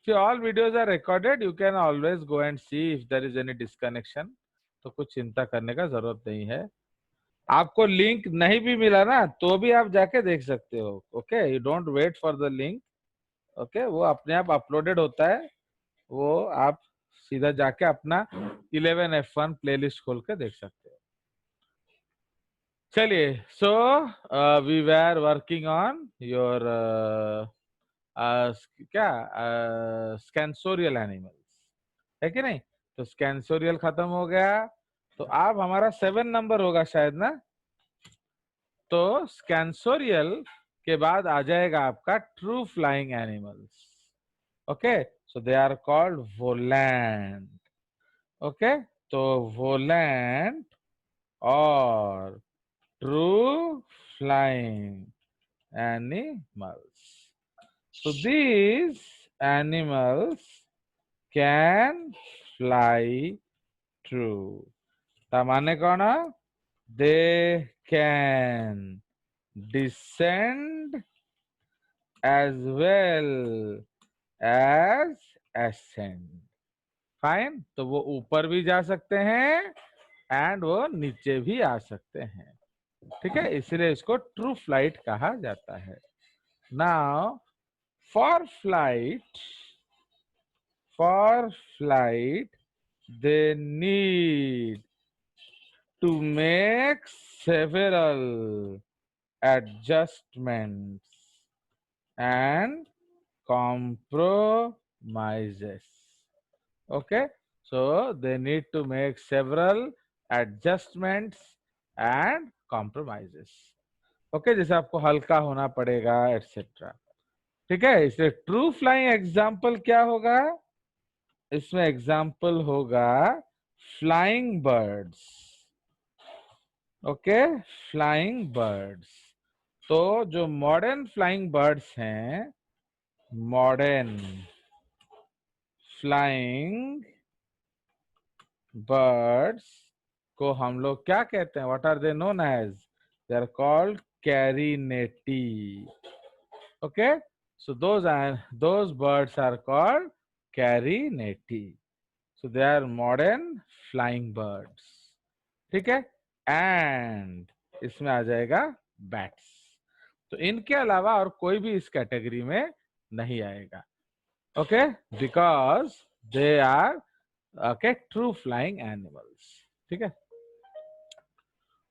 if all videos are recorded you can always go and see if there is any disconnection. तो कुछ चिंता करने का जरूरत नहीं है. आपको लिंक नहीं भी मिला ना तो भी आप जाके देख सकते हो. Okay, you don't wait for the link. Okay, वो अपने आप अपलोडेड होता है. वो आप सीधा जाके अपना 11F1 प्लेलिस्ट खोल के देख सकते हो. चलिए, so we were working on your क्या स्कैंसोरियल एनिमल्स, है कि नहीं. तो स्कैंसोरियल खत्म हो गया. तो आप हमारा 7 नंबर होगा शायद ना. तो स्कैंसोरियल के बाद आ जाएगा आपका true flying animals. Okay, so they are called volant. Okay, तो वोलैंड और true flying animals. So these animals can fly true. माने कौन? They can descend as well as ascend. Fine. तो वो ऊपर भी जा सकते हैं एंड वो नीचे भी आ सकते हैं. ठीक है, इसलिए इसको ट्रू फ्लाइट कहा जाता है. Now for flight they need to make several adjustments and compromises. Okay, so they need to make several adjustments and compromises. Okay, जैसे आपको हल्का होना पड़ेगा एटसेट्रा. ठीक है, इसलिए ट्रू फ्लाइंग एग्जाम्पल क्या होगा? इसमें एग्जाम्पल होगा flying birds. Okay, flying birds. तो जो मॉडर्न फ्लाइंग बर्ड्स हैं, मॉडर्न फ्लाइंग बर्ड्स को हम लोग क्या कहते हैं? What are they known as? They are called carinatae. Okay, so those birds are called carinati. So they are modern flying birds. ठीक है, एंड इसमें आ जाएगा बैट्स. तो इनके अलावा और कोई भी इस कैटेगरी में नहीं आएगा. Okay, because they are okay true flying animals. ठीक है,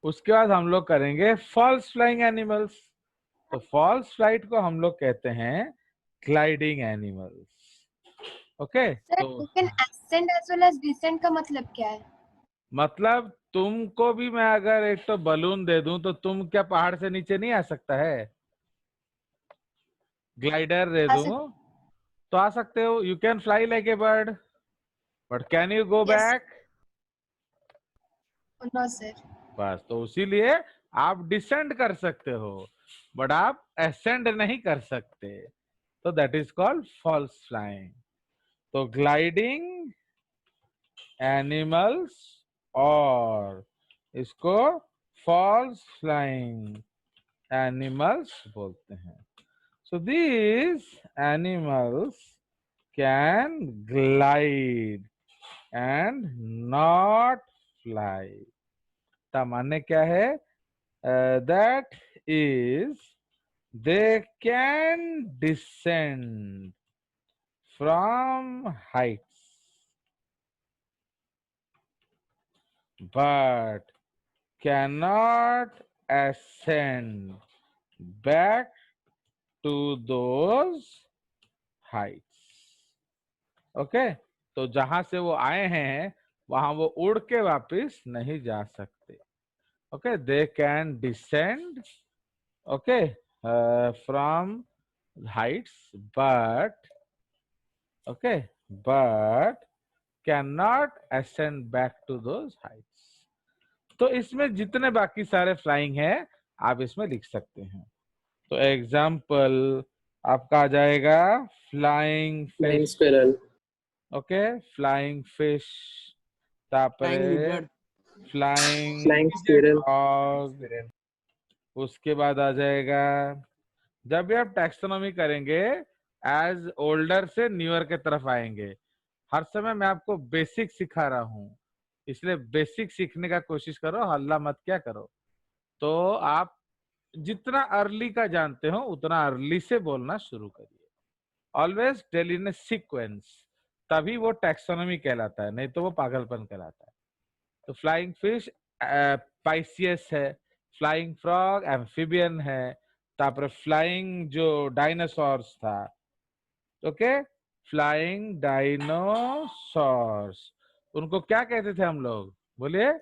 उसके बाद हम लोग करेंगे फॉल्स फ्लाइंग एनिमल्स. तो फॉल्स फ्लाइट को हम लोग कहते हैं ग्लाइडिंग एनिमल्स. ओके, सर, तो लेकिन ascend as well as descend का मतलब क्या है? मतलब तुमको भी मैं अगर एक तो बलून दे दूं तो तुम क्या पहाड़ से नीचे नहीं आ सकता है? ग्लाइडर दे दूं तो आ सकते हो. You can fly like a bird, but can you go Yes. Back? No sir. बस, तो इसीलिए आप डिसेंड कर सकते हो बट आप असेंड नहीं कर सकते. तो that is called false flying. तो ग्लाइडिंग एनिमल्स और इसको फॉल्स फ्लाइंग एनिमल्स बोलते हैं. So these animals can glide and not fly. माने क्या है? That is, they can descend from heights, but cannot ascend back to those heights. Okay, तो जहां से वो आए हैं वहां वो उड़ के वापस नहीं जा सकते. Okay, they can descend okay from heights but okay but can not ascend back to those heights. तो इसमें जितने बाकी सारे फ्लाइंग है आप इसमें लिख सकते हैं. तो एग्जाम्पल आपका आ जाएगा flying Flying fish. squirrel. Okay, flying fish, Flying lizard. Flying Flying squirrel. Dog. उसके बाद आ जाएगा, जब भी आप टैक्सोनॉमी करेंगे एज ओल्डर से न्यूअर के तरफ आएंगे। हर समय मैं आपको बेसिक सिखा रहा हूँ, इसलिए बेसिक सीखने का कोशिश करो, हल्ला मत क्या करो। तो आप जितना अर्ली का जानते हो उतना अर्ली से बोलना शुरू करिए। ऑलवेज टेल इन ए सीक्वेंस, तभी वो टैक्सोनॉमी कहलाता है, नहीं तो वो पागलपन कहलाता है। तो फ्लाइंग फिश पाइसियस है, फ्लाइंग फ्रॉग एम्फिबियन है, तापर फ्लाइंग जो डायनासोर्स था, ओके, फ्लाइंग डायनासोर्स, उनको क्या कहते थे हम लोग, बोलिए?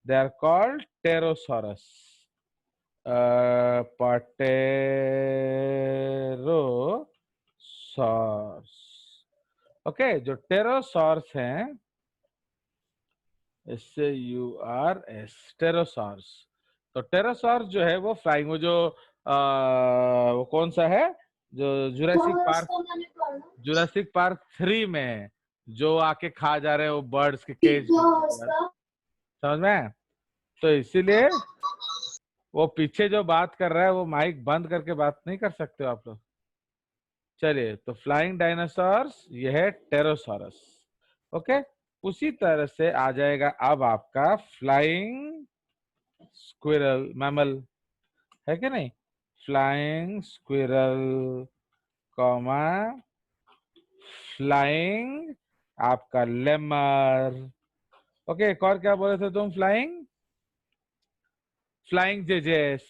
They are called pterosaurus, pterosaurs. Okay, जो टेरोसॉर्स हैं, इससे यू आर एस, टेरोसॉर्स। तो टेरोसॉर्स जो है वो फ्लाइंग, वो जो वो कौन सा है जो जुरासिक पार्क 3 में जो आके खा जा रहे हैं वो बर्ड्स के केज, समझ में? तो इसीलिए वो पीछे जो बात कर रहा है वो माइक बंद करके बात नहीं कर सकते हो आप लोग। चलिए, तो फ्लाइंग डायनासोर्स ये है टेरोसॉरस। ओके, उसी तरह से आ जाएगा अब आपका फ्लाइंग स्क्विरल, मैमल है कि नहीं? फ्लाइंग स्क्विरल, कॉमा फ्लाइंग आपका लेमर। ओके, एक और क्या बोले थे तुम? फ्लाइंग, फ्लाइंग जेजेस।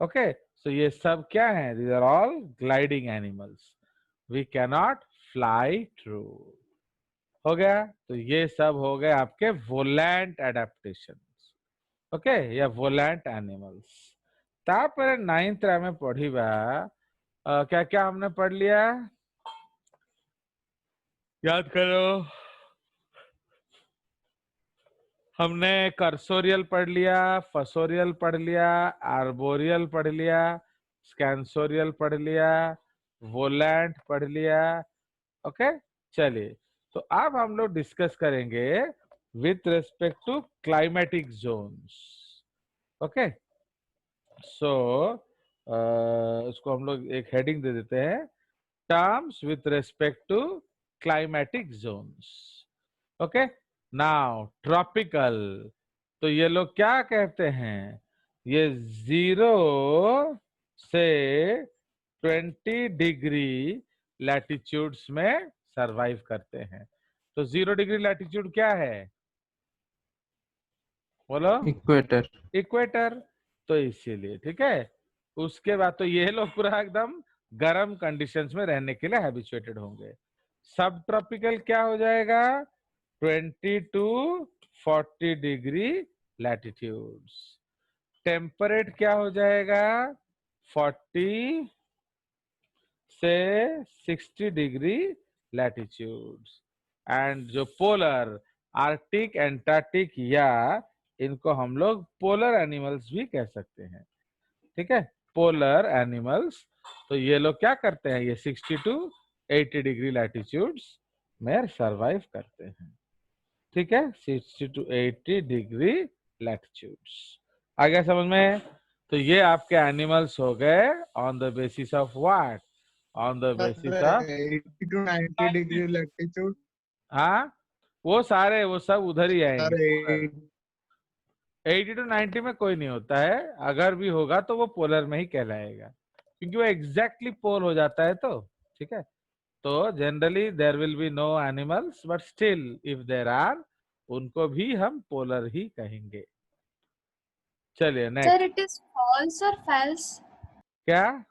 ओके, सो ये सब क्या है? These are all gliding animals, we can not fly through. हो गया? तो ये सब हो गए आपके वोलेंट एडेप्टेशन, ओके, या वोलेंट एनिमल्स। तापर 9th में पढ़िबा क्या क्या हमने पढ़ लिया, याद करो। हमने कर्सोरियल पढ़ लिया, फसोरियल पढ़ लिया, आर्बोरियल पढ़ लिया, स्कैंसोरियल पढ़ लिया, वोलेंट पढ़ लिया। ओके, चलिए, तो अब हम लोग डिस्कस करेंगे with respect to climatic zones. Okay, so उसको हम लोग एक हेडिंग दे देते हैं, terms with respect to climatic zones. Okay, now tropical, तो ये लोग क्या कहते हैं? ये 0 से 20 डिग्री लैटिट्यूड्स में सरवाइव करते हैं। तो 0 डिग्री लैटिट्यूड क्या है, बोलो? इक्वेटर। इक्वेटर। तो इसीलिए ठीक है, उसके बाद तो ये लोग पूरा एकदम गर्म कंडीशंस में रहने के लिए हैबिचुएटेड होंगे। सब ट्रॉपिकल क्या हो जाएगा? 20 to 40 डिग्री लैटिट्यूड्स। टेम्परेट क्या हो जाएगा? 40 से 60 डिग्री लैटिट्यूड्स। एंड जो पोलर, आर्टिक, एंटार्क्टिक, या इनको हम लोग पोलर एनिमल्स भी कह सकते हैं, ठीक है, पोलर एनिमल्स। तो ये लोग क्या करते हैं? ये 60 to 80 डिग्री लैटिट्यूड्स में सरवाइव करते हैं, ठीक है, 60 to 80 डिग्री लैटिट्यूड्स। आ गया समझ में? तो ये आपके एनिमल्स हो गए on the basis of what? On the basis of 80 to 90 degree latitude. हाँ, वो सारे वो सब उधर ही आएंगे। अरे 80 to 90 में कोई नहीं होता है, अगर भी होगा तो वो पोलर में ही कहलाएगा, क्योंकि वो एग्जैक्टली पोल हो जाता है। तो ठीक है, तो generally there will be no animals, but still if there are, उनको भी हम पोलर ही कहेंगे। चलिए Sir, next. it is false or false? क्या?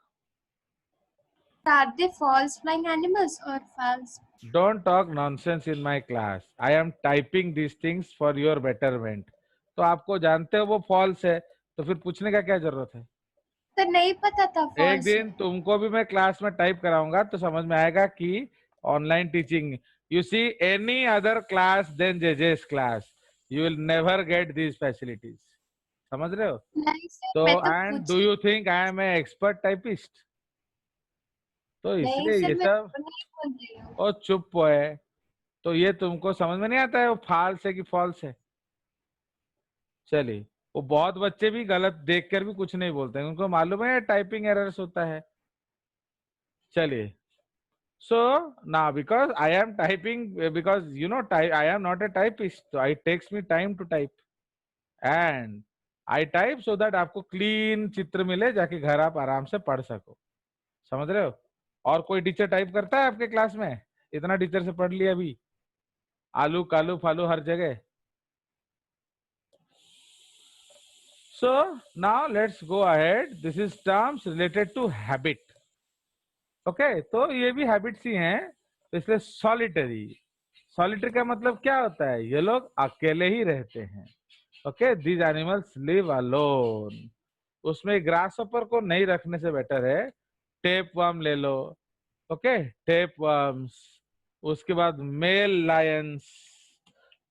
Are they false flying animals or false? Don't talk nonsense in my class, I am typing this things for your betterment. तो आपको जानते हो वो फॉल्स है, तो फिर पूछने का क्या जरूरत है? तो नहीं पता था एक false. दिन तुमको भी मैं क्लास में टाइप कराऊंगा तो समझ में आएगा कि online teaching, you see any other class than जेजेस class, you will never get these facilities. समझ रहे हो? नहीं सर, तो मैं तो एंड डू पूछी you think I am a expert typist? तो नहीं इसलिए सर, ये मैं सब, नहीं बोल रही हूँ। ओ चुप है। तो ये तुमको समझ में नहीं आता है वो फाल्स है कि फॉल्स है? चलिए, वो बहुत बच्चे भी गलत देखकर भी कुछ नहीं बोलते हैं, उनको मालूम है टाइपिंग एरर्स होता है। चलिए, So now because I am typing, because I am not a typist, so it takes me time to type, and I type so that आपको क्लीन चित्र मिले, जाके घर आप आराम से पढ़ सको। समझ रहे हो? और कोई टीचर टाइप करता है आपके क्लास में? इतना टीचर से पढ़ लिया अभी, आलू कालू फालू हर जगह। So now let's go ahead. This is terms related to habit. Okay, तो ये भी हैबिट्स ही हैं, तो इसलिए सॉलिटरी। सॉलिटरी का मतलब क्या होता है? ये लोग अकेले ही रहते हैं। Okay, these animals live alone. उसमें ग्रास हॉपर को नहीं रखने से बेटर है टेप वर्म ले लो। Okay, tape worms. उसके बाद male lions.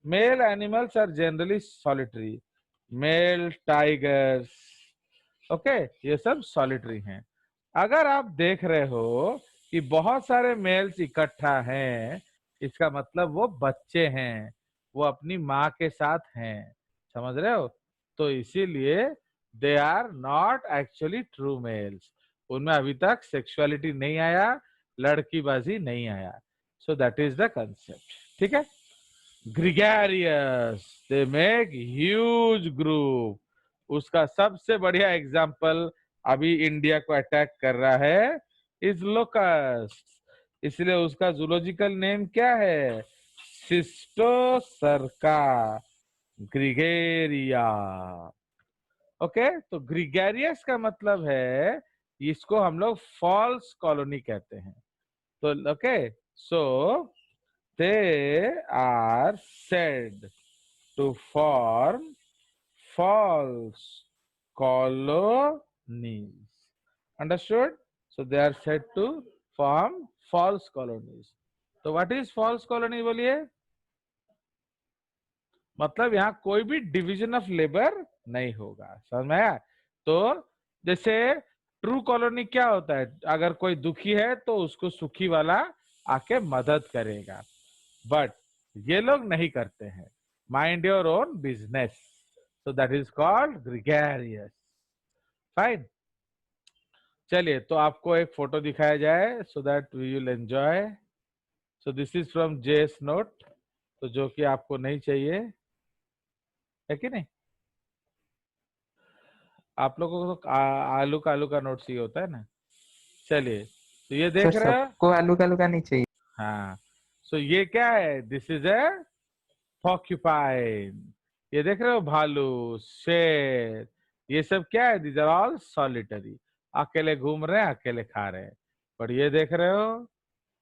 Male animals are generally solitary. Male tigers. Okay, ये सब सॉलिटरी हैं। अगर आप देख रहे हो कि बहुत सारे मेल्स इकट्ठा हैं, इसका मतलब वो बच्चे हैं, वो अपनी माँ के साथ हैं। समझ रहे हो? तो इसीलिए they are not actually true males. उनमें अभी तक सेक्सुअलिटी नहीं आया, लड़कीबाजी नहीं आया। So that is the concept. ठीक है? Gregarious, they make huge group. उसका सबसे बढ़िया एग्जाम्पल अभी इंडिया को अटैक कर रहा है इज लोकस्ट। इसलिए उसका जूलॉजिकल नेम क्या है? सिस्टोसर्का ग्रिगेरिया। ओके, तो ग्रिगेरियस का मतलब है, इसको हम लोग फॉल्स कॉलोनी कहते हैं। तो okay, so they are said to form false colonies. Understood? So they are said to form false colonies. तो what is false colony बोलिए? मतलब यहाँ कोई भी डिवीजन ऑफ लेबर नहीं होगा। समझ में आया? तो जैसे ट्रू कॉलोनी क्या होता है? अगर कोई दुखी है तो उसको सुखी वाला आके मदद करेगा, बट ये लोग नहीं करते हैं। Mind your own business, so that is called gregarious. Fine. चलिए, तो आपको एक फोटो दिखाया जाए so that we will enjoy. So this is from JS Note, तो जो कि आपको नहीं चाहिए, है कि नहीं? आप लोगों को तो आलू का नोट चाहिए होता है ना। चलिए, तो ये देख सर रहे हो? सबको आलू का नहीं चाहिए। हाँ, सो ये क्या है? This is a porcupine। ये देख रहे हो? भालू, शेर, ये सब क्या है? These are all solitary. अकेले घूम रहे हैं, अकेले खा रहे हैं। पर ये देख रहे हो?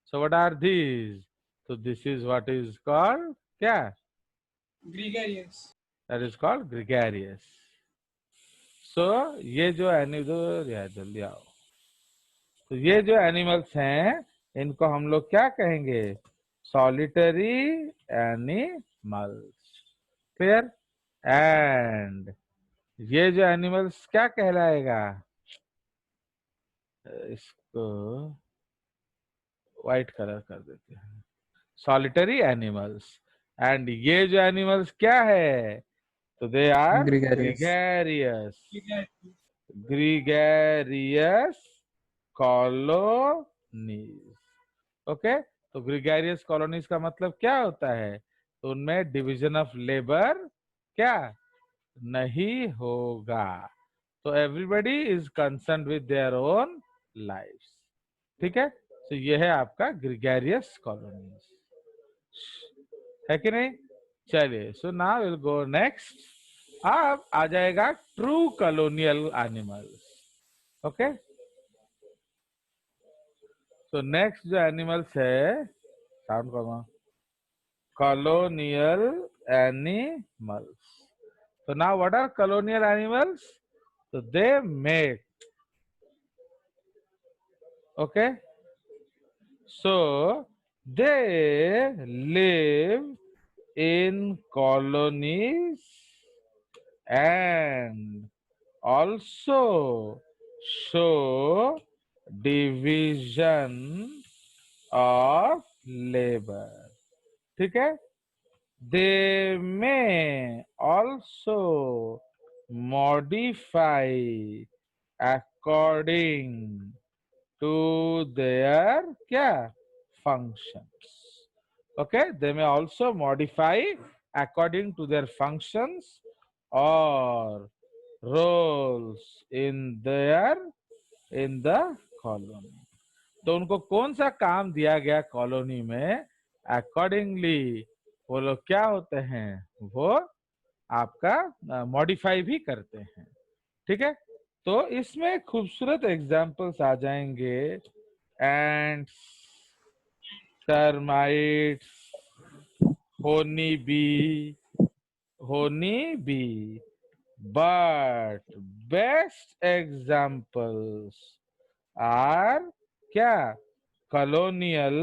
So what are these? तो this is what is called क्या? Gregarious. That is called gregarious. So ये जो एनिमल, जल्दी आओ। तो ये जो एनिमल्स हैं, इनको हम लोग क्या कहेंगे? Solitary animals. क्लियर? एंड ये जो एनिमल्स क्या कहलाएगा? इसको व्हाइट कलर कर देते हैं, सॉलिटरी एनिमल्स। एंड ये जो एनिमल्स क्या है? तो दे आर Gregarious. Gregarious. Gregarious. Gregarious colonies. Okay, तो ग्रिगेरियस कॉलोनीज का मतलब क्या होता है? तो उनमें डिवीजन ऑफ लेबर क्या नहीं होगा। तो everybody is concern with their own life. ठीक है? तो ये है आपका ग्रिगेरियस कॉलोनीज, है कि नहीं? चलिए, so now will go next. अब आ जाएगा ट्रू कॉलोनियल एनिमल्स। ओके, तो नेक्स्ट जो एनिमल्स है, साउंड करो, colonial animals. So now what are colonial animals? So they make, okay, so they live in colonies and also show division of labor. ठीक है? They may also modify according to their क्या functions. Okay, they may also modify according to their functions or roles in the colony. तो उनको कौन सा काम दिया गया कॉलोनी में, अकॉर्डिंगली वो लोग क्या होते हैं, वो आपका मॉडिफाई भी करते हैं. ठीक है, तो इसमें खूबसूरत एग्जांपल्स आ जाएंगे. एंड्स, टर्माइट्स, होनी B. But best examples are क्या, colonial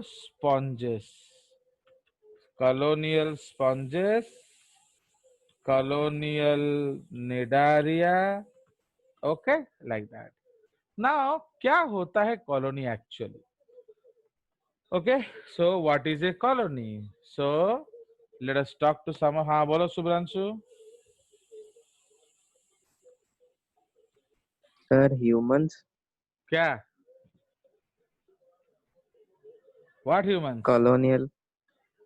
sponges, colonial cnidaria. Okay, like that. Now क्या होता है colony actually? Okay, so what is a colony? So let us talk to some. हाँ बोलो शुभ्रांशु. Sir, humans, क्या? What humans? colonial,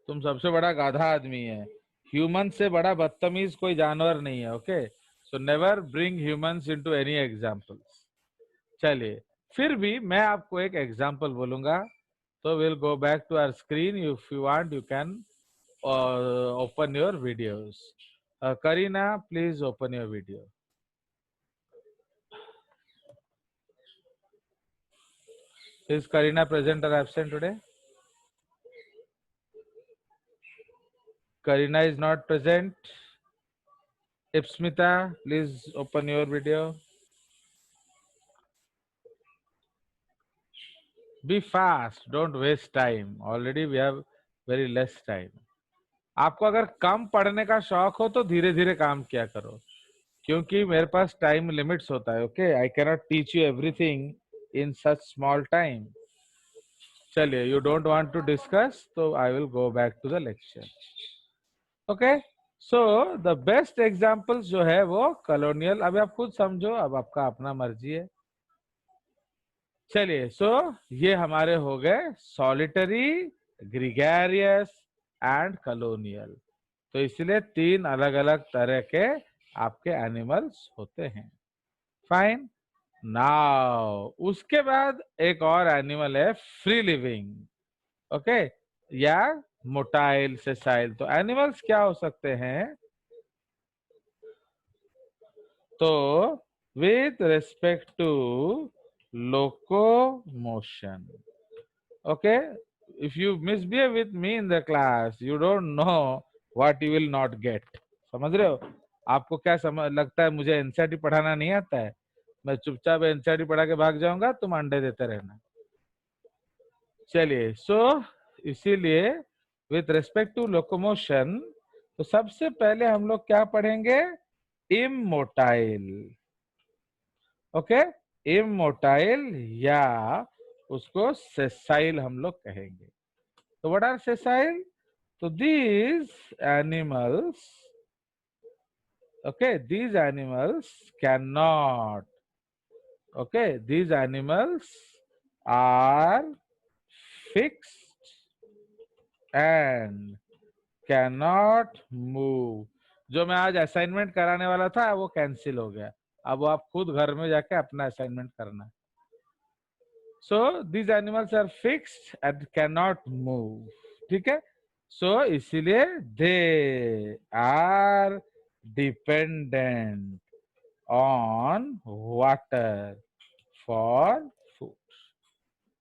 तुम सबसे बड़ा गाधा आदमी है. ह्यूमन से बड़ा बदतमीज कोई जानवर नहीं है. Okay, so never bring humans into any examples. चलिए, फिर भी मैं आपको एक एग्जांपल बोलूंगा. तो will go back to our screen. If you want you can open your videos. Kareena, please open your video. Is Karina present or absent today? Karina is not present. Ipsmita, please open your video. Be fast, don't waste time. Already we have very less time. आपको अगर कम पढ़ने का शौक हो तो धीरे धीरे काम किया करो, क्योंकि मेरे पास टाइम लिमिट्स होता है. Okay, I cannot teach you everything in such small time. चलिए, you don't want to discuss, तो I will go back to the lecture. Okay, so the best examples जो है वो कॉलोनियल. अभी आप खुद समझो, अब आपका अपना मर्जी है. चलिए, सो ये हमारे हो गए सॉलिटरी, ग्रीगेरियस एंड कॉलोनियल. तो इसलिए तीन अलग अलग तरह के आपके एनिमल्स होते हैं. फाइन. नाउ उसके बाद एक और एनिमल है फ्री लिविंग. ओके, या मोटाइल, सेसाइल. तो एनिमल्स क्या हो सकते हैं? तो with respect to locomotion. Okay, if you misbehave with me in the class, you don't know what you will not get. समझ रहे हो? आपको क्या समझ लगता है मुझे एनसीईआरटी पढ़ाना नहीं आता है? मैं चुपचाप एनसीईआरटी पढ़ा के भाग जाऊंगा, तुम अंडे देते रहना. चलिए, सो इसीलिए विथ रेस्पेक्ट टू लोकोमोशन, तो सबसे पहले हम लोग क्या पढ़ेंगे? इमोटाइल. ओके, इमोटाइल या उसको सेसाइल हम लोग कहेंगे. तो व्हाट आर सेसाइल? तो these animals, okay, these animals cannot, okay, these animals are fixed and cannot move. जो मैं आज असाइनमेंट कराने वाला था वो कैंसिल हो गया. अब वो आप खुद घर में जाके अपना असाइनमेंट करना. So these animals are fixed and can not move. ठीक है, सो इसीलिए they are dependent on water for food.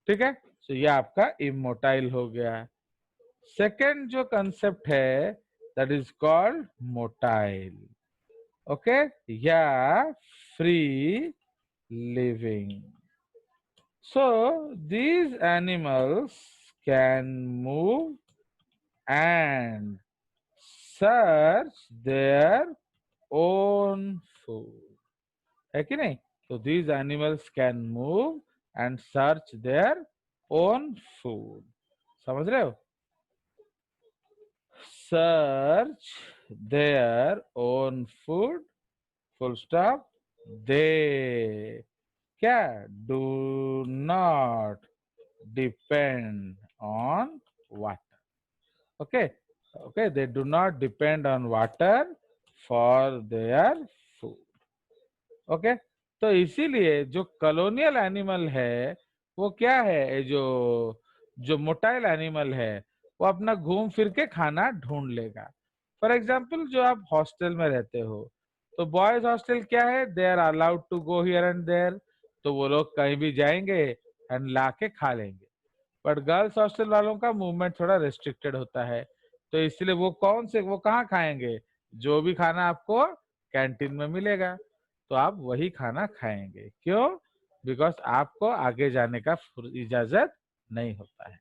ठीक है, सो ये आपका इमोटाइल हो गया. सेकेंड जो कंसेप्ट है that is called motile. Okay, या free living. So these animals can move and search their own food. है कि नहीं? तो these animals can move and search their own food. समझ रहे हो? Search their own food. Full stop. They क्या, do not depend on water. Okay okay, they do not depend on water for their food. Okay, तो इसीलिए जो colonial animal है वो क्या है, जो जो मोटाइल एनिमल है वो अपना घूम फिर के खाना ढूंढ लेगा. फॉर एग्जाम्पल, जो आप हॉस्टल में रहते हो, तो बॉयज हॉस्टल क्या है, they are allowed to go here and there, तो वो लोग कहीं भी जाएंगे एंड ला के खा लेंगे. बट गर्ल्स हॉस्टल वालों का मूवमेंट थोड़ा रेस्ट्रिक्टेड होता है, तो इसलिए वो कहाँ खाएंगे, जो भी खाना आपको कैंटीन में मिलेगा तो आप वही खाना खाएंगे. क्यों? बिकॉज आपको आगे जाने का इजाजत नहीं होता है.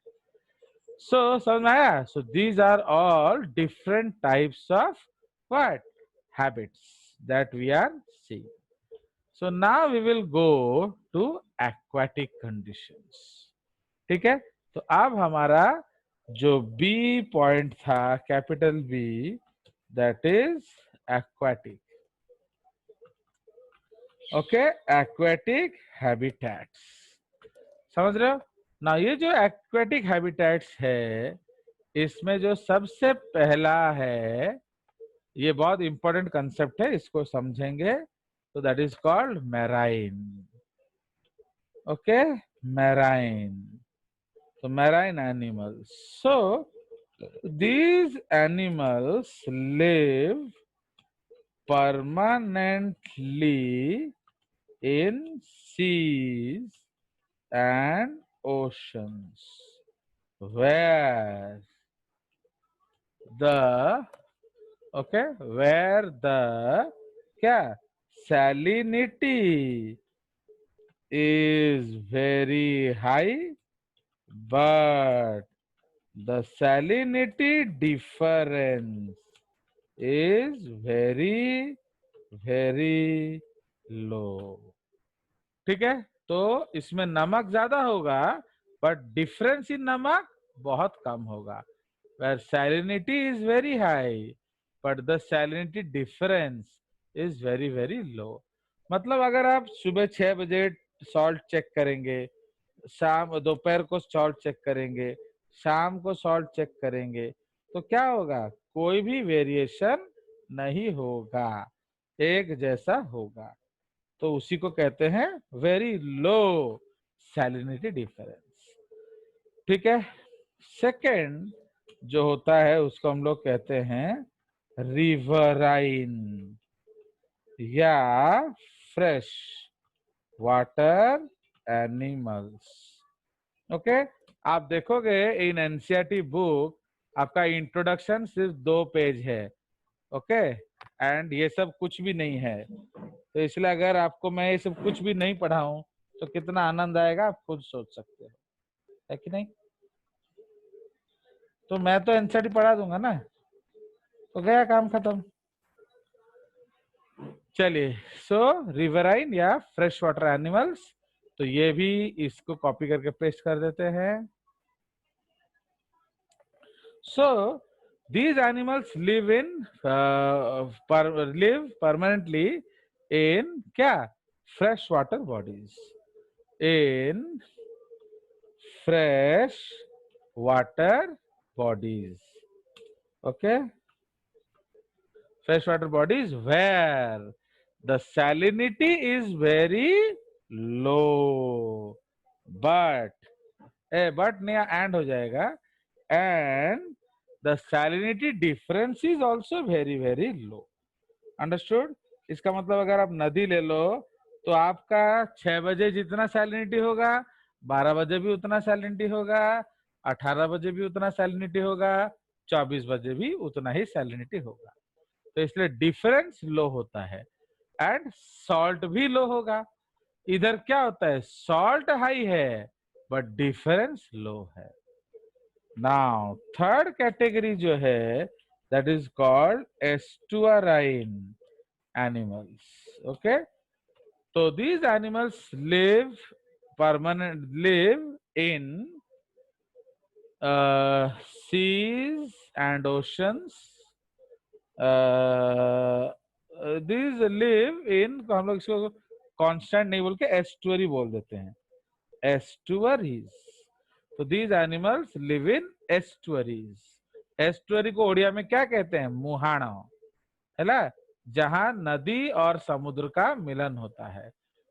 सो समझ में आया? So these are all different types of what, habits that we are seeing. So now we will go to aquatic conditions. ठीक है, तो अब हमारा जो बी पॉइंट था, capital B, that is aquatic. Okay, aquatic habitats. समझ रहे हो ना? ये जो एक्वेटिक हैबिटेट्स है, इसमें जो सबसे पहला है, ये बहुत इंपॉर्टेंट कंसेप्ट है, इसको समझेंगे तो that is called marine. Okay, marine. तो marine animals. So these animals live permanently in seas and oceans where the क्या, salinity is very high, but the salinity difference is very very low. ठीक है, तो इसमें नमक ज्यादा होगा but difference in नमक बहुत कम होगा. where salinity is very high but the salinity difference is very very low. मतलब अगर आप सुबह 6 बजे सॉल्ट चेक करेंगे, शाम दोपहर को सॉल्ट चेक करेंगे, शाम को सॉल्ट चेक करेंगे, तो क्या होगा, कोई भी वेरिएशन नहीं होगा, एक जैसा होगा. तो उसी को कहते हैं वेरी लो सैलिनिटी डिफरेंस. ठीक है. सेकंड जो होता है उसको हम लोग कहते हैं रिवराइन या फ्रेश वाटर एनिमल्स. ओके, आप देखोगे इन एनसीईआरटी बुक आपका इंट्रोडक्शन सिर्फ 2 पेज है. ओके, एंड ये सब कुछ भी नहीं है. तो इसलिए अगर आपको मैं ये सब कुछ भी नहीं पढ़ाऊं तो कितना आनंद आएगा आप खुद सोच सकते हो, है कि नहीं? तो मैं तो एनसीईआरटी पढ़ा दूंगा ना, तो गया काम खत्म. चलिए, सो रिवराइन या फ्रेश वाटर एनिमल्स, तो ये भी इसको कॉपी करके पेस्ट कर देते हैं. सो these animals live permanently in क्या, fresh water bodies, in fresh water bodies. Okay, fresh water bodies where the salinity is very low, but नहीं, and हो जाएगा, and the salinity difference is also very very low. Understood? इसका मतलब अगर आप नदी ले लो तो आपका 6 बजे जितना सैलिनिटी होगा 12 बजे भी उतना सैलिनिटी होगा, 18 बजे भी उतना सैलिनिटी होगा, 24 बजे भी उतना ही सैलिनिटी होगा. तो इसलिए डिफरेंस लो होता है एंड सॉल्ट भी लो होगा. इधर क्या होता है, सॉल्ट हाई है बट डिफरेंस लो है. नाउ थर्ड कैटेगरी जो है that is called estuarine animals. Okay, तो these animals live in seas and oceans. These live in, हम लोग इसको कांस्टेंट नहीं बोल के एस्टुअरी बोल देते हैं, एस्टुअरीज। तो these animals live in estuaries. Estuary को ओडिया में क्या कहते हैं? मुहाण, है ना, जहां नदी और समुद्र का मिलन होता है।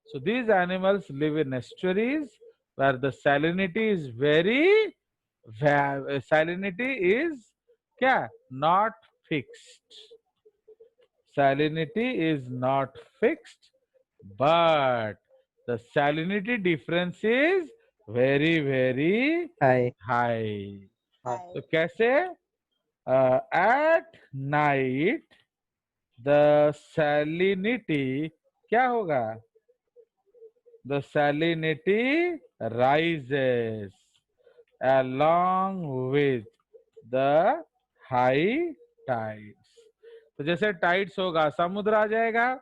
So these animals live in estuaries where the salinity is very, salinity is क्या? Not fixed. Salinity is not fixed, but the salinity difference is very, very Hi. high. Hi. तो कैसे? At night the salinity क्या होगा? The salinity rises along with the high tides. तो जैसे tides होगा समुद्र आ जाएगा,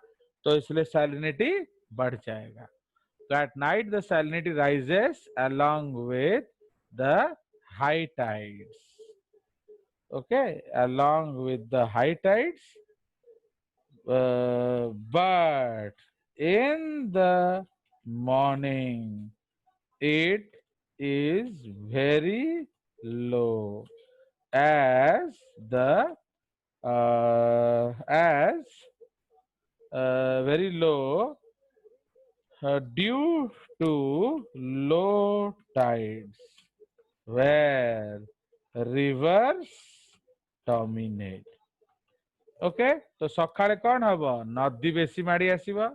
तो इसलिए सैलिनिटी बढ़ जाएगा। तो at night the salinity rises along with the high tides. Okay, along with the high tides, but in the morning it is very low as the very low due to low tides where rivers dominate. Okay, तो सकाळे कौन हबो? नदी बेसी माड़ी आसीबो,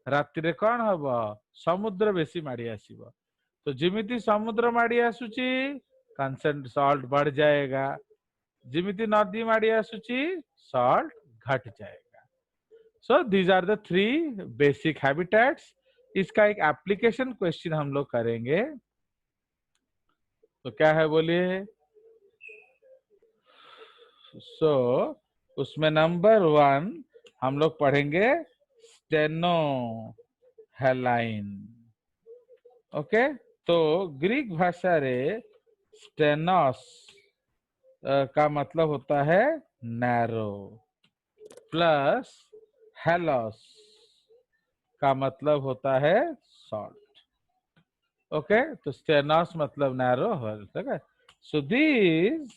रात्रि कौन हबो? समुद्र बेसी माड़ी आसीबो। तो जिमिति समुद्र माड़ी आसुची कंसेंट सॉल्ट बढ़ जाएगा, जिमिति नदी माड़ी आसुची सॉल्ट घट जाएगा। So these are the three basic habitats. इसका एक एप्लीकेशन क्वेश्चन हम लोग करेंगे, तो क्या है बोलिए? सो उसमें नंबर 1 हम लोग पढ़ेंगे स्टेनो हेलाइन। ओके, तो ग्रीक भाषा रे स्टेनोस का मतलब होता है नैरो, प्लस हेलोस का मतलब होता है सॉल्ट। ओके, तो स्टेनोस मतलब नैरो, ठीक है। So these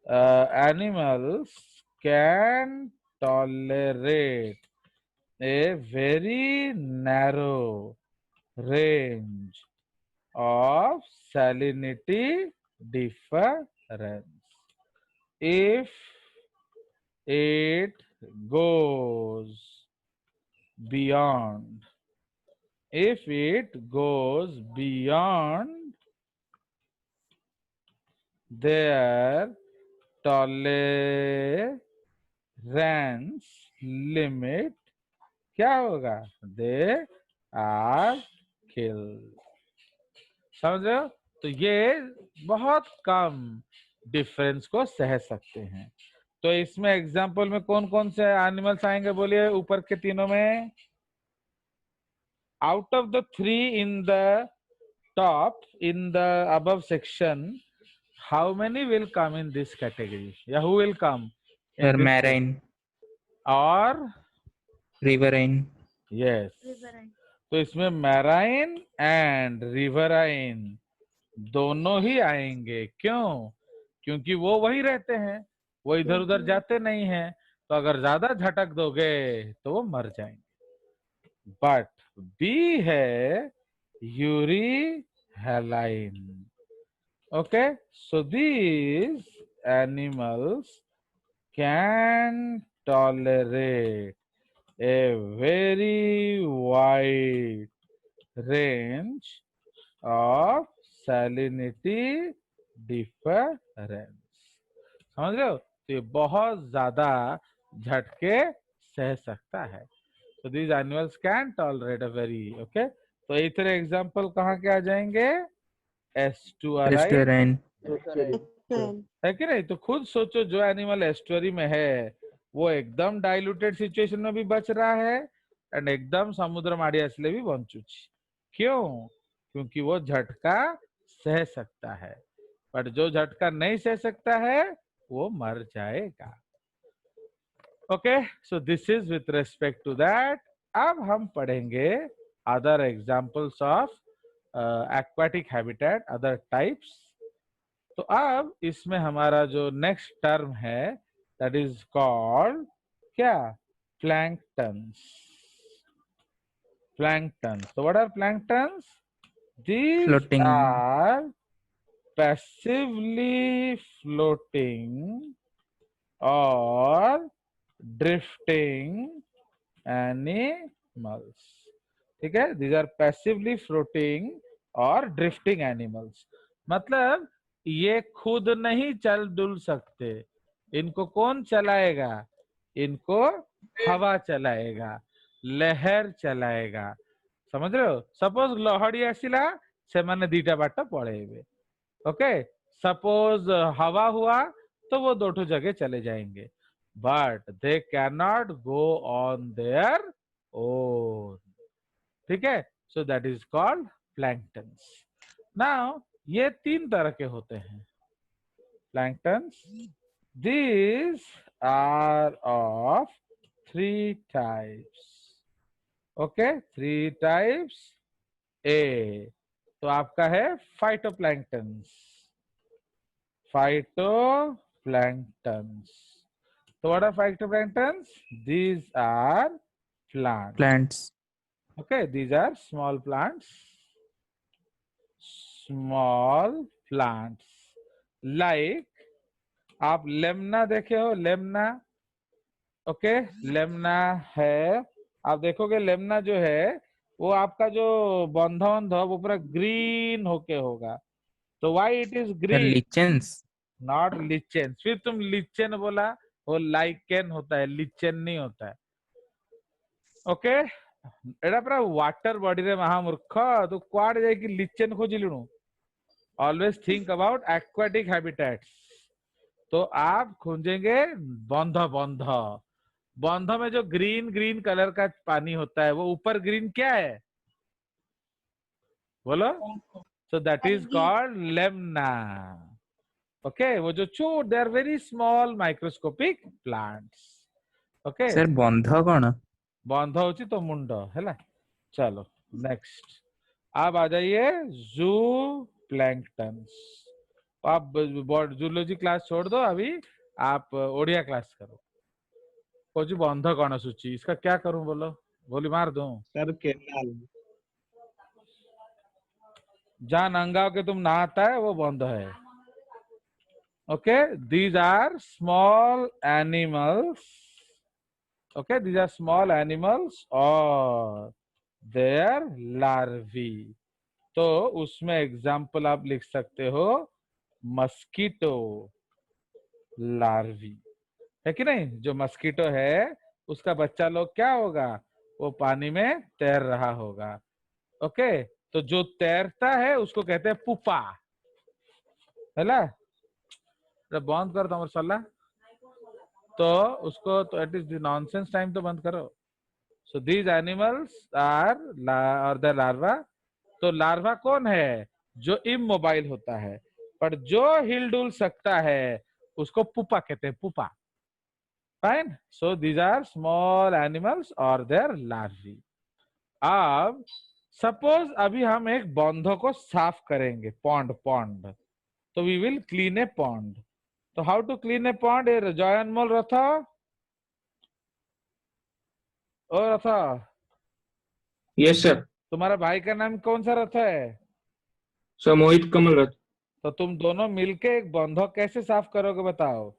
animals can tolerate a very narrow range of salinity difference. If it goes beyond their tolerance limit, क्या होगा? They are killed. समझ रहे हो? तो ये बहुत कम डिफरेंस को सह सकते हैं। तो इसमें एग्जांपल में कौन कौन से एनिमल्स आएंगे बोलिए? ऊपर के तीनों में, out of the 3 in the top in the above section, how many will come in this category? Yeah, who will come? Marine or riverine. yes, तो इसमें मैराइन एंड रिवराइन दोनों ही आएंगे। क्यों? क्योंकि वो वही रहते हैं, वो इधर उधर जाते नहीं हैं। तो अगर ज्यादा झटक दोगे तो वो मर जाएंगे। बट बी है Yuri हेलाइन। Okay, so these animals can tolerate a very wide range of salinity difference. समझ रहे हो? तो ये बहुत ज्यादा झटके सह सकता है। So these animals can tolerate a very, okay, तो इस तरह एग्जाम्पल कहाँ के आ जाएंगे? एस्टुअराइन है कि नहीं? तो खुद सोचो, जो एनिमल एस्टुअरी में है वो एकदम डाइल्यूटेड सिचुएशन में भी बच रहा है एंड एकदम समुद्र माड़ी असले भी बंचुची। क्यों? क्योंकि वो झटका सह सकता है, बट जो झटका नहीं सह सकता है वो मर जाएगा। Okay, so this is with respect to that. अब हम पढ़ेंगे other examples of aquatic habitat, other types. तो अब इसमें हमारा जो नेक्स्ट टर्म है दैट इज कॉल्ड क्या? Planktons. Planktons. So what are planktons? These Floating. are passively floating or drifting animals. ठीक है, these are passively floating or drifting animals. मतलब ये खुद नहीं चल डुल सकते, इनको कौन चलाएगा? इनको हवा चलाएगा, लहर चलाएगा। समझ रहे हो? सपोज लहड़ी आसिला से माने दीटा बाट पड़ेबे, ओके। सपोज हवा हुआ तो वो दोठो जगह चले जाएंगे, but they can not go on their own. ठीक है, सो that is called planktons. Now ये तीन तरह के होते हैं planktons. These are of three types. Okay, three types. A तो आपका है phytoplanktons. Phytoplanktons. So what are phytoplanktons? These are plants. Plants. Okay, these are small plants. Small plants. Like आप लेमना देखे हो? Lemna, okay. लेमना है, आप देखोगे Lemna जो है वो आपका जो बंधा वो पूरा ग्रीन होके होगा। तो why it is green? Lichens. Not lichen. फिर तुम लिचेन बोला, वो लाइकेन होता है, लिचेन नहीं होता है, ओके। एटा पूरा वाटर बॉडी रे महामूर्ख, तू क्वाड जाए कि लिचेन खोजिलुनु। Always think about aquatic habitats. तो आप खोजेंगे बंध। बंध, बंध में जो ग्रीन ग्रीन कलर का पानी होता है वो ऊपर ग्रीन क्या है? बोलो। So that is called lemna, okay. वो जो छोटे, they are very small microscopic plants, okay. Sir, बंध कौन? बंध होची तो मुंड है। चलो नेक्स्ट, आप आ जाइए जू प्लैंक्टन्स। आप जूलॉजी क्लास छोड़ दो अभी, आप ओडिया क्लास करो। कोची बंध कौन सूची, इसका क्या करूं बोलो? गोली मार दूं? Sir canal. जहां नंगा के तुम नहाता है वो बंध है, okay. These are small animals, okay. These are small animals और देयर लार्वी। तो उसमें एग्जाम्पल आप लिख सकते हो मस्कीटो लार्वी, है कि नहीं? जो मस्कीटो है उसका बच्चा लोग क्या होगा? वो पानी में तैर रहा होगा, ओके। तो जो तैरता है उसको कहते हैं पुपा, है ना? बंद कर दो सल्ला, तो उसको तो एट इज नॉनसेंस टाइम तो बंद करो। सो दीज एनिमल्स आर और द लार्वा। तो लार्वा कौन है? जो इमोबाइल होता है, पर जो हिलडुल सकता है उसको पुपा कहते हैं, pupa. Fine. So these are small animals और देयर लार्वी। अब सपोज अभी हम एक बंधो को साफ करेंगे, पॉन्ड, पॉन्ड। तो we will clean a pond. तो how to clean a pond? A Jai Anmol रथा, ओ रथा, यस सर। तुम्हारा भाई का नाम कौन सा रथा है? सर मोहित कमल रथ। तो तुम दोनों मिलके एक बंधो कैसे साफ करोगे बताओ?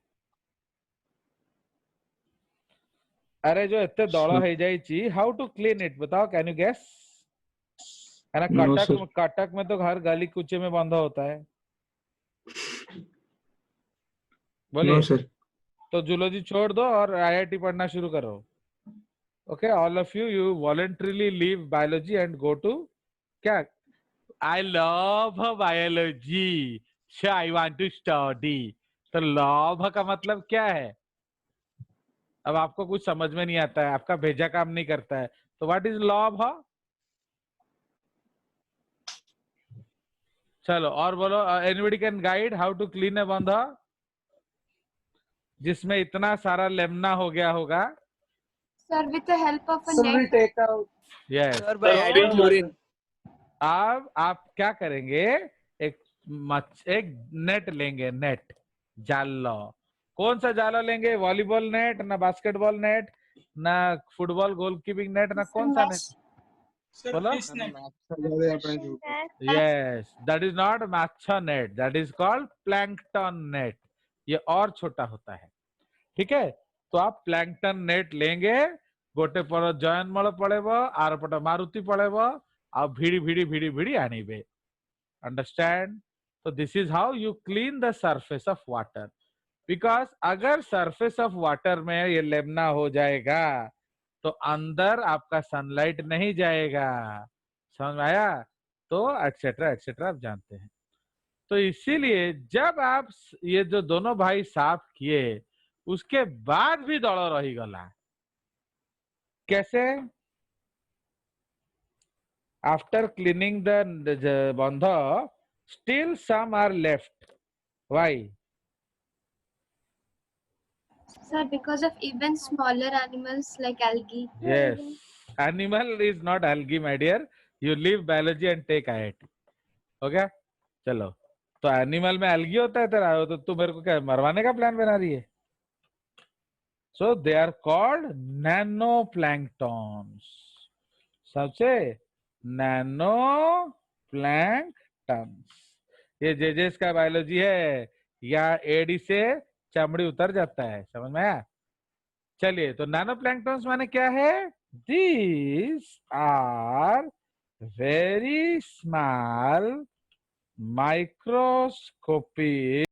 अरे जो इतने दौड़ा है जाइए, हाउ टू क्लीन इट बताओ, कैन यू गेस? है ना, No, कटक, sir. कटक में तो हर गली कुचे में बंधा होता है, बोलिए। No sir. तो जूलॉजी छोड़ दो और आईआईटी पढ़ना शुरू करो, okay. All of you, you voluntarily leave biology and go to क्या? I love biology, I want to study. तो लव का मतलब क्या है? अब आपको कुछ समझ में नहीं आता है, आपका भेजा काम नहीं करता है, तो व्हाट इज लव? चलो और बोलो, anybody can guide how to clean a बंधा जिसमें इतना सारा लेमना हो गया होगा? Sir, with the help of a So we net. take out. Yes Sir, by Sir, adding chlorine. अब आप क्या करेंगे, एक नेट लेंगे, नेट जालो। कौन सा जालो लेंगे? वॉलीबॉल नेट ना, बास्केटबॉल नेट ना, फुटबॉल गोलकीपिंग नेट ना, कौन सा नेट? Sir, बोलो। fish net. Yes, that is not माछा net, that is called plankton net. ये और छोटा होता है, ठीक है। तो आप प्लैंकटन नेट लेंगे, गोटे पर जयनमल पड़ेबो, आर पट मारुति पड़ेबो, आ भिड़ी भिड़ी भिड़ी भिड़ी आनिबे। अंडरस्टैंड? तो this is how you clean the surface of water. Because अगर सरफेस ऑफ वाटर में ये लेमना हो जाएगा तो अंदर आपका सनलाइट नहीं जाएगा, समझ में आया? तो एक्सेट्रा एक्सेट्रा आप जानते हैं। तो इसीलिए जब आप ये जो दोनों भाई साफ किए उसके बाद भी दड़ रही गला। कैसे? After cleaning the bund still some are left. Why? Sir, because of even smaller animals like algae. Yes, animal is not algae, my dear. You leave biology and take IIT. Okay? चलो, तो animal में algae होता है तेरा, तो तू मेरे को क्या मरवाने का प्लान बना रही है? So they are called nano planktons. सबसे नैनो प्लैंक्टन्स। ये जेजेस का बायोलॉजी है, या एडी से चमड़ी उतर जाता है, समझ में आया? चलिए, तो नैनो प्लैंक्टन्स माने क्या है? These are very small microscopic